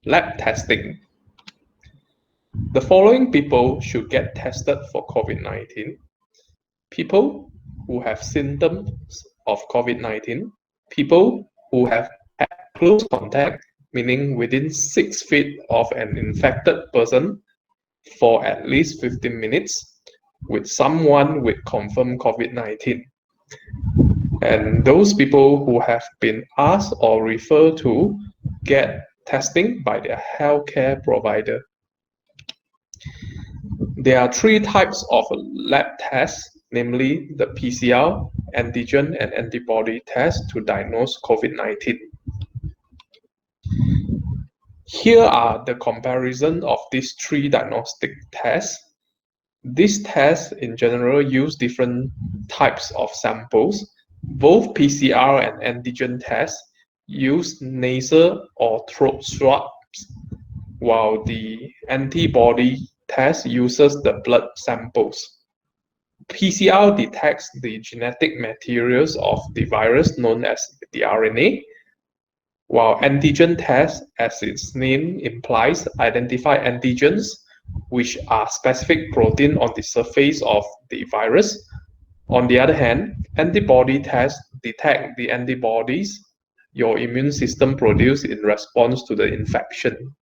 Lab testing. The following people should get tested for COVID-19. People who have symptoms of COVID-19, people who have had close contact, meaning within 6 feet of an infected person for at least 15 minutes with someone with confirmed COVID-19. And those people who have been asked or referred to get testing by their healthcare provider. There are 3 types of lab tests, namely the PCR, antigen, and antibody test to diagnose COVID-19. Here are the comparison of these 3 diagnostic tests. These tests in general use different types of samples. Both PCR and antigen tests use nasal or throat swabs, while the antibody test uses the blood samples. PCR detects the genetic materials of the virus known as the RNA, while antigen tests, as its name implies, identify antigens, which are specific protein on the surface of the virus. On the other hand, antibody tests detect the antibodies your immune system produces in response to the infection.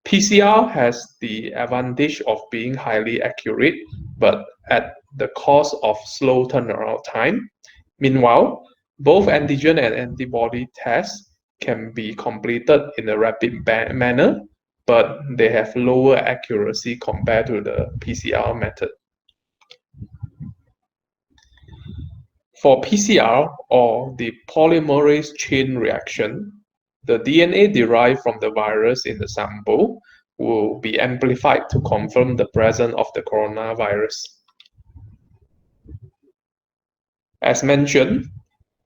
PCR has the advantage of being highly accurate, but at the cost of slow turnaround time. Meanwhile, both antigen and antibody tests can be completed in a rapid manner, but they have lower accuracy compared to the PCR method. For PCR, or the polymerase chain reaction, the DNA derived from the virus in the sample will be amplified to confirm the presence of the coronavirus. As mentioned,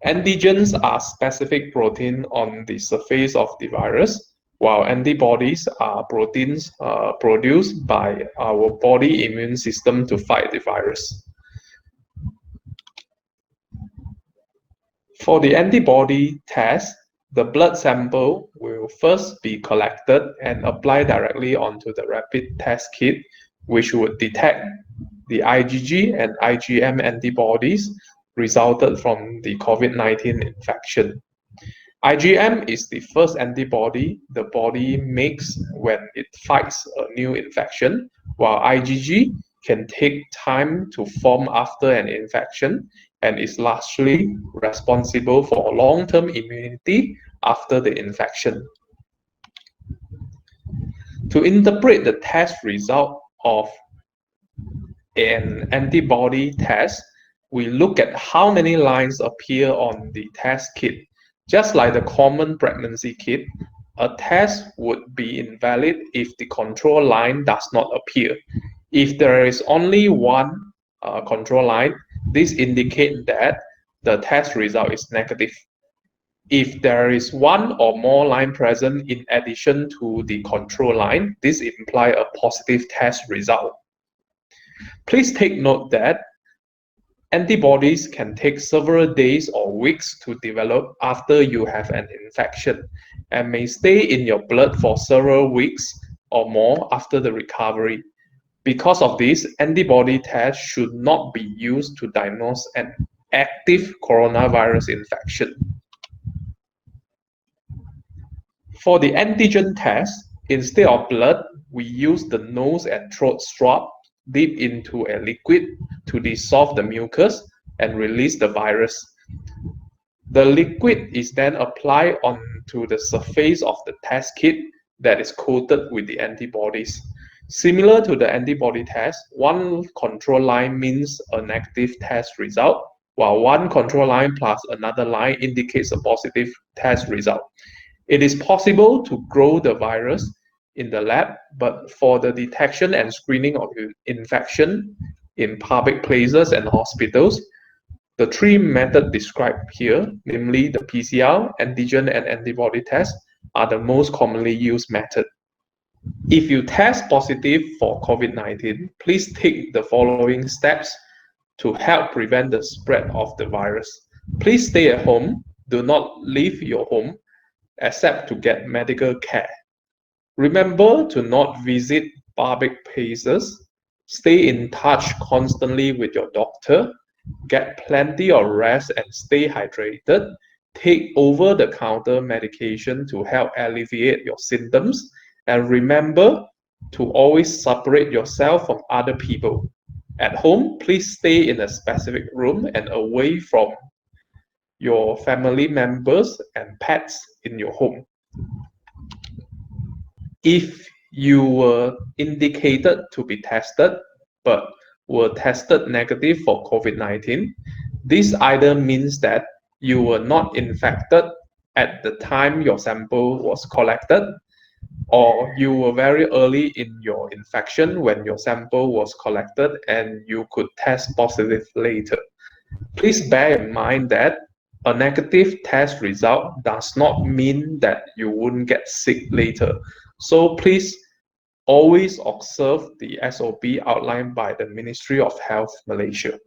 antigens are specific protein on the surface of the virus, while antibodies are proteins produced by our body immune system to fight the virus. For the antibody test, the blood sample will first be collected and applied directly onto the rapid test kit, which would detect the IgG and IgM antibodies resulted from the COVID-19 infection. IgM is the first antibody the body makes when it fights a new infection, while IgG can take time to form after an infection and is largely responsible for long-term immunity after the infection. To interpret the test result of an antibody test, we look at how many lines appear on the test kit. Just like the common pregnancy kit, a test would be invalid if the control line does not appear. If there is only one control line, this indicates that the test result is negative. If there is one or more line present in addition to the control line, this implies a positive test result. Please take note that antibodies can take several days or weeks to develop after you have an infection and may stay in your blood for several weeks or more after the recovery. Because of this, antibody tests should not be used to diagnose an active coronavirus infection. For the antigen test, instead of blood, we use the nose and throat swab dip into a liquid to dissolve the mucus and release the virus. The liquid is then applied onto the surface of the test kit that is coated with the antibodies. Similar to the antibody test, one control line means a negative test result, while one control line plus another line indicates a positive test result. It is possible to grow the virus in the lab, but for the detection and screening of infection in public places and hospitals, the 3 methods described here, namely the PCR, antigen, and antibody test, are the most commonly used method. If you test positive for COVID-19, please take the following steps to help prevent the spread of the virus. Please stay at home. Do not leave your home except to get medical care. Remember to not visit public places. Stay in touch constantly with your doctor. Get plenty of rest and stay hydrated. Take over-the-counter medication to help alleviate your symptoms. And remember to always separate yourself from other people. At home, please stay in a specific room and away from your family members and pets in your home. If you were indicated to be tested but were tested negative for COVID-19, this either means that you were not infected at the time your sample was collected, or you were very early in your infection when your sample was collected and you could test positive later. Please bear in mind that a negative test result does not mean that you wouldn't get sick later. So please always observe the SOP outlined by the Ministry of Health Malaysia.